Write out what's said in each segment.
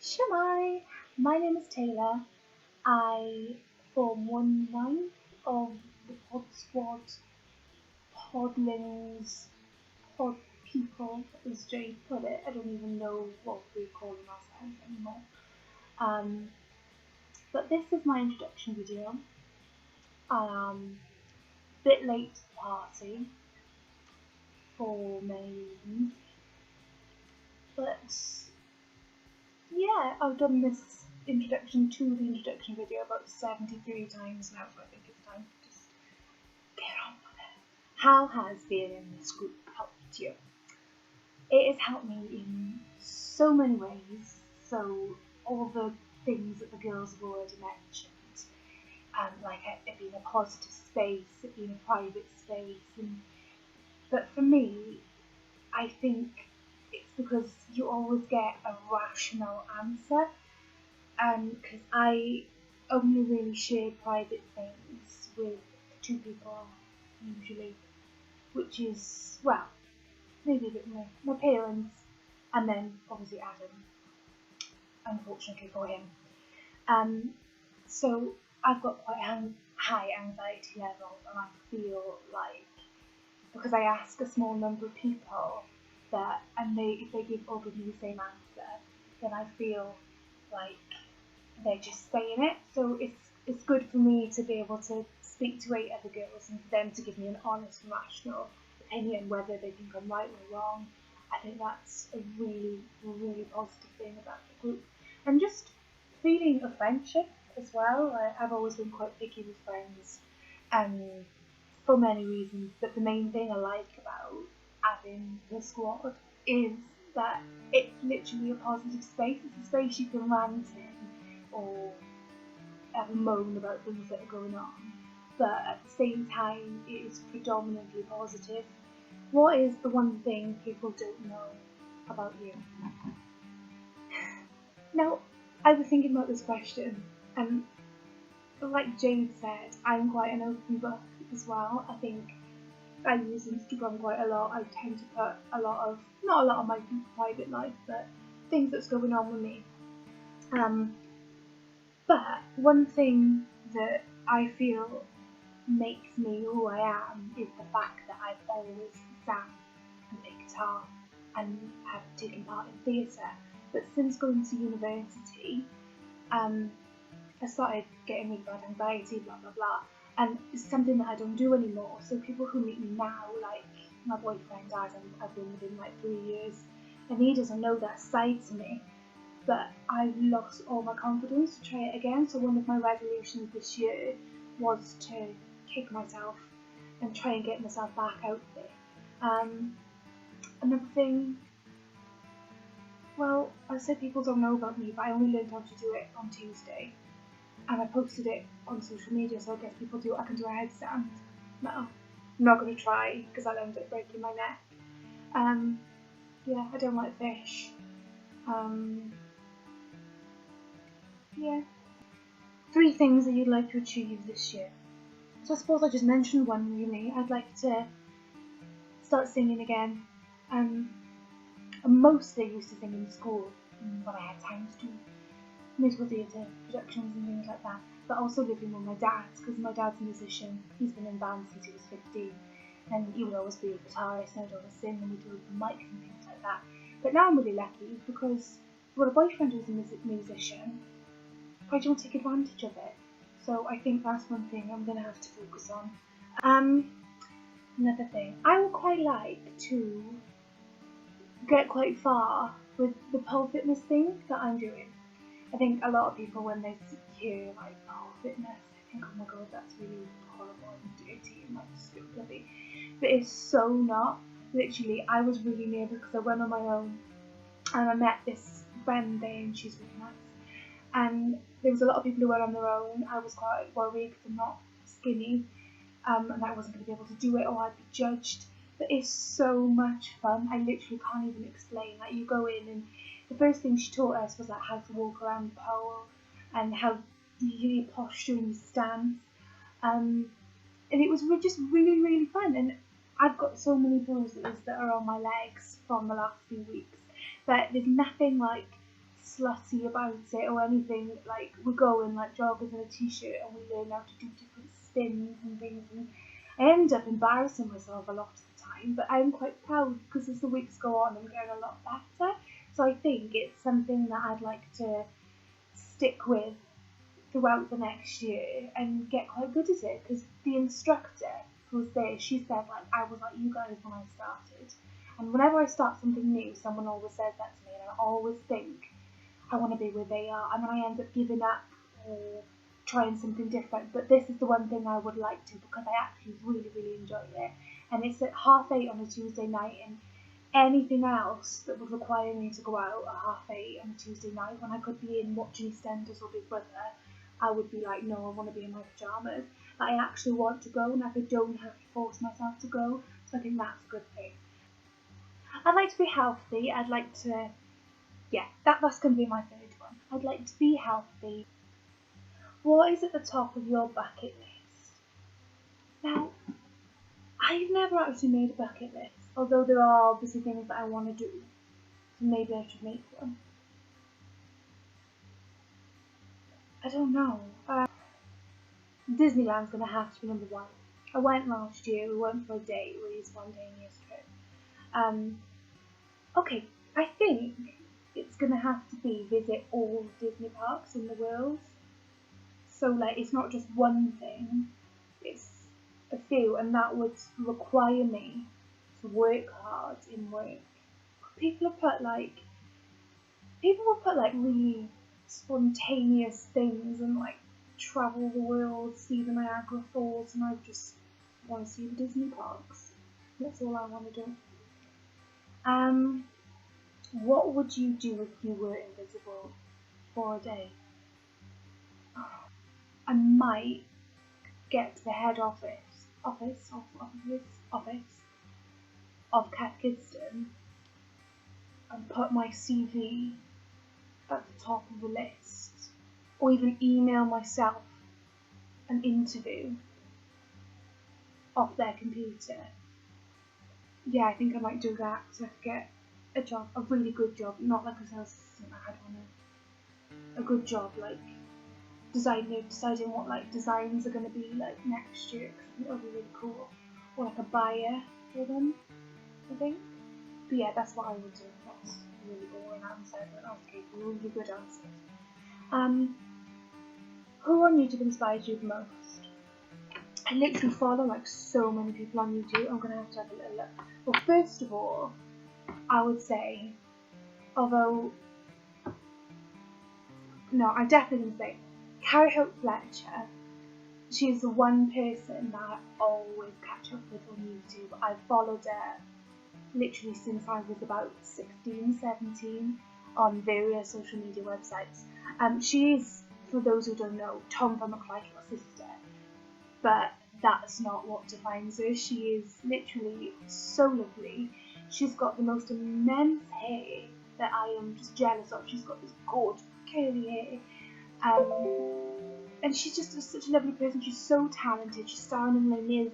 Shemai, my name is Taylor. I form 1/9 of the Pod Squad, Podlings, Pod People, as Jade put it. I don't even know what we're calling ourselves anymore. But this is my introduction video. I am a bit late to the party for many reasons. But yeah, I've done this introduction to the introduction video about 73 times now, so I think it's time to just get on with it. How has being in this group helped you? It has helped me in so many ways. So all the things that the girls have already mentioned, like it being a positive space, it being a private space, but for me, I think it's because you always get a rational answer, because I only really share private things with two people usually, which is, well, maybe a bit more my parents, and then obviously Adam, unfortunately for him. So I've got quite high anxiety levels, and I feel like, because I ask a small number of people that, and if they all give me the same answer, then I feel like they're just saying it. So it's good for me to be able to speak to 8 other girls and for them to give me an honest and rational opinion, whether they think I'm right or wrong. I think that's a really, really positive thing about the group. And just feeling a friendship as well. I've always been quite picky with friends, for many reasons, but the main thing I like about having the squad is that it's literally a positive space. It's a space you can rant in or have a moan about things that are going on, but at the same time it is predominantly positive. What is the one thing people don't know about you? Now, I was thinking about this question, and like Jade said, I'm quite an open book as well. I think I use Instagram quite a lot. I tend to put not a lot of my private life, but things that's going on with me. But one thing that I feel makes me who I am is the fact that I've always sang and played guitar and have taken part in theatre. But since going to university, I started getting really bad anxiety, blah blah blah, and it's something that I don't do anymore. So people who meet me now, like my boyfriend Adam, I've been with him like 3 years, and he doesn't know that side to me. But I've lost all my confidence to try it again. So one of my resolutions this year was to kick myself and try and get myself back out there. Another thing, well, I said people don't know about me, but I only learned how to do it on Tuesday, and I posted it on social media, so I guess people I can do a headstand. No, I'm not going to try because I'll end up breaking my neck. Yeah, I don't like fish. Yeah. 3 things that you'd like to achieve this year. So I suppose I just mentioned one really. I'd like to start singing again. I mostly used to sing in school when I had time to do musical theatre productions and things like that, but also living with my dad, because my dad's a musician. He's been in bands since he was 15, and he would always be a guitarist, and I'd always sing, and we'd do open mics and things like that. But now I'm really lucky because I've got a boyfriend who's a musician. I don't take advantage of it, so I think that's one thing I'm going to have to focus on. Another thing, I would quite like to get quite far with the pole fitness thing that I'm doing. I think a lot of people, when they hear like pole fitness, they think, oh my god, that's really horrible and dirty and like stupid. But it's so not. Literally, I was really nervous because I went on my own and I met this friend there, and she's really nice. And there was a lot of people who went on their own. I was quite worried because I'm not skinny, and I wasn't going to be able to do it, or I'd be judged. But it's so much fun. I literally can't even explain. Like, you go in, and the first thing she taught us was like how to walk around the pole and how your posture and your stance. And it was just really, really fun. And I've got so many bruises that are on my legs from the last few weeks, but there's nothing like slutty about it or anything. Like, we go in like joggers and a t-shirt and we learn how to do different spins and things, and I end up embarrassing myself a lot of the time, but I'm quite proud because as the weeks go on I'm getting a lot better. So I think it's something that I'd like to stick with throughout the next year and get quite good at it, because the instructor who was there, she said, like, I was like you guys when I started, and whenever I start something new someone always says that to me, and I always think I want to be where they are, and then I end up giving up or trying something different. But this is the one thing I would like to, because I actually really enjoy it, and it's at 8:30 on a Tuesday night, and anything else that would require me to go out at 8:30 on a Tuesday night when I could be in watching EastEnders or Big Brother, I would be like, no, I want to be in my pyjamas. But I actually want to go, and I don't have to force myself to go, so I think that's a good thing. I'd like to be healthy. I'd like to, yeah, that's going to be my third one. I'd like to be healthy. What is at the top of your bucket list? Now, I've never actually made a bucket list, although there are obviously things that I want to do, so maybe I should make one. I don't know. Disneyland's going to have to be number one. I went last year, we went for a day, really spontaneous trip. Okay, I think it's going to have to be visit all Disney parks in the world. So like, it's not just one thing, it's a few, and that would require me to work hard in work. People will put like really spontaneous things and like travel the world, see the Niagara Falls, and I just want to see the Disney parks. That's all I want to do. What would you do if you were invisible for a day? I might get to the head office of Cathkidston and put my CV at the top of the list, or even email myself an interview off their computer. Yeah, I think I might do that so I could get a job, a really good job, not like a sales assistant. I don't know, a good job like deciding what like designs are going to be like next year, because I think that'll be really cool, or like a buyer for them, I think. But yeah, that's what I would do. That's a really boring answer, but okay, really good answer. Who on YouTube inspires you the most? I literally follow like so many people on YouTube. I'm gonna have to have a little look. Well, first of all, I would say, although no, I definitely would say Carrie Hope Fletcher. She's the one person that I always catch up with on YouTube. I've followed her literally since I was about 16, 17 on various social media websites. She is, for those who don't know, Tom van McClyke's sister, but that's not what defines her. She is literally so lovely. She's got the most immense hair that I am just jealous of. She's got this gorgeous curly hair, and she's just such a lovely person. She's so talented. She's starring in Les Mis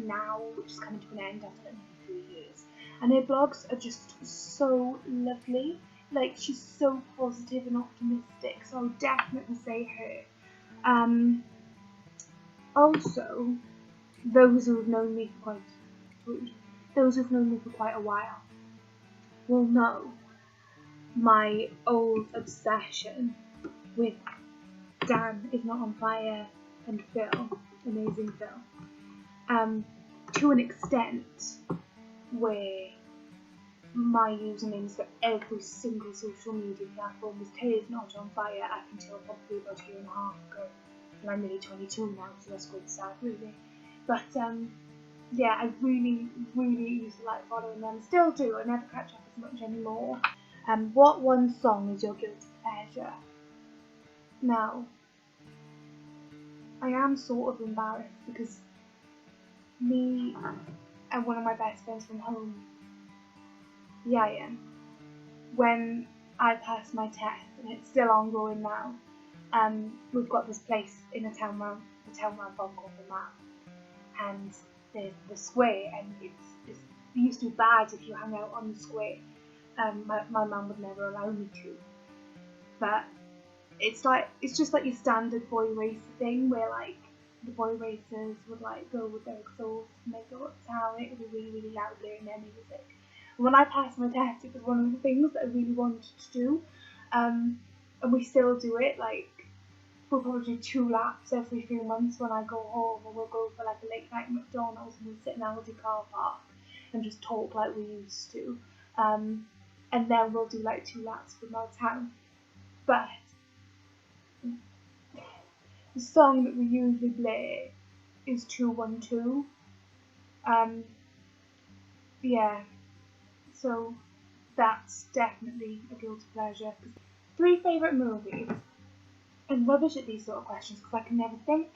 now, which is coming to an end after like 3 years. And her blogs are just so lovely. Like, she's so positive and optimistic, so I would definitely say her. Also, those who've known me for quite a while will know my old obsession with Dan Is Not on Fire and Phil, amazing Phil. To an extent where my usernames for every single social media platform was Is Not on Fire up until probably about a year and a half ago. And I'm nearly 22 now, so that's quite sad, really. But yeah, I really used to like following them. Still do. I never catch up as much anymore. What one song is your guilty pleasure? Now, I am sort of embarrassed because me and one of my best friends from home, Ian, when I passed my test, and it's still ongoing now, we've got this place in the town round Bond called the Map, and there's the square, and it used to be bad if you hung out on the square. My mum would never allow me to, but it's just like your standard boy racer thing where like the boy racers would like go with their exhaust and they go uptown. It would be really, really loud in their music. And when I passed my test, it was one of the things that I really wanted to do, and we still do it. Like we'll probably do 2 laps every few months when I go home, and we'll go for like a late night McDonald's and we'll sit in Aldi car park and just talk like we used to, and then we'll do like 2 laps from our town. But the song that we usually play is 212. Yeah, so that's definitely a guilty pleasure. 3 favourite movies. I'm rubbish at these sort of questions because I can never think.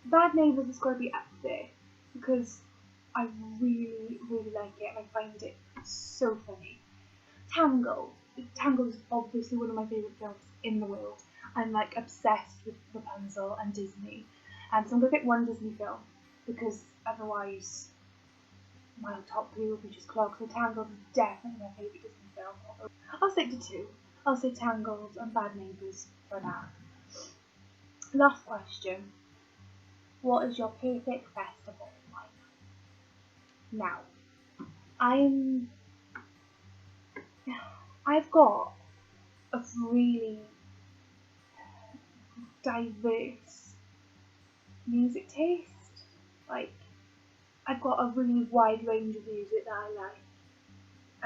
Bad Neighbours is going to be up there because I really, really like it and I find it so funny. Tangled is obviously one of my favourite films in the world. I'm like obsessed with Rapunzel and Disney. So I'm going to pick one Disney film because otherwise my top 3 would be just clogged. So Tangled is definitely my favourite Disney film. I'll stick to 2. I'll say Tangled and Bad Neighbours for now. Last question. What is your perfect festival lineup? Now, I've got a really diverse music taste. Like, I've got a really wide range of music that I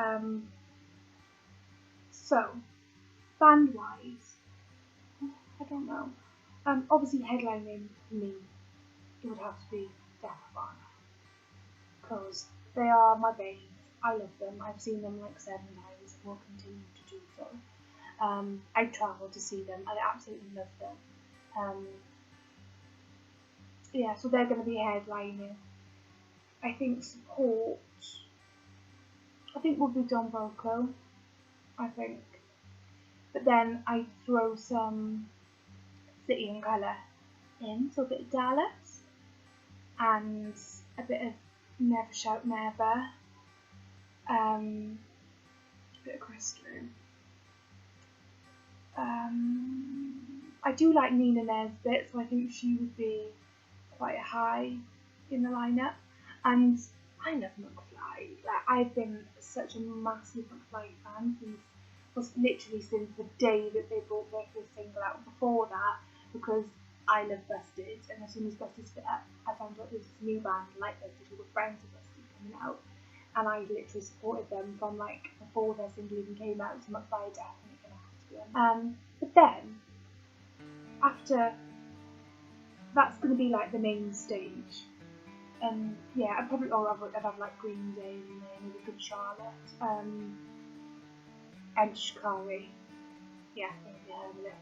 like. So, band-wise, I don't know. Obviously headlining for me, it would have to be Defcon, because they are my babes. I love them. I've seen them like 7 times and will continue to do so. I travel to see them. I absolutely love them. Yeah, so they're going to be headlining. I think support, would be Don Bosco, I think. But then I throw some City and Colour in, so a bit of Dallas and a bit of Never Shout Never, a bit of Crystal. I do like Nina Nesbitt, so I think she would be quite high in the lineup. And I love McFly. Like, I've been such a massive McFly fan since the day that they brought their first single out. Before that, because I love Busted, and as soon as Busted split up, I found out there was this new band like Busted who were friends with Busted coming out, and I literally supported them from like before their single even came out. So McFly definitely gonna have to be on. But then after that's gonna be like the main stage. Yeah, I'd have like Green Day and then maybe Good Charlotte, and Shikari. Yeah, maybe heard of it.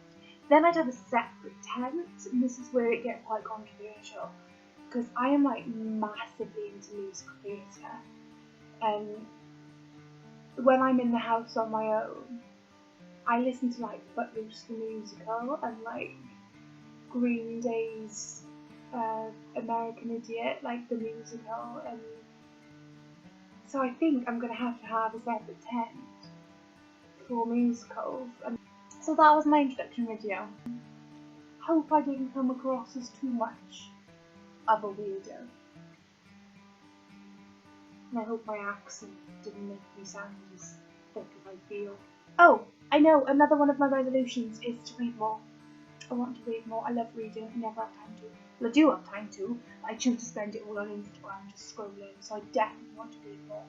Then I'd have a separate tent, and this is where it gets quite controversial, because I am like massively into musical theatre, and when I'm in the house on my own, I listen to like Footloose the musical and like Green Day's American Idiot, like the musical, and so I think I'm going to have a separate tent for musicals. And so that was my introduction video. Hope I didn't come across as too much of a weirdo, and I hope my accent didn't make me sound as thick as I feel. Oh, I know, another one of my resolutions is to read more. I want to read more. I love reading. I never have time to. Well, I do have time to, but I choose to spend it all on Instagram just scrolling, so I definitely want to read more.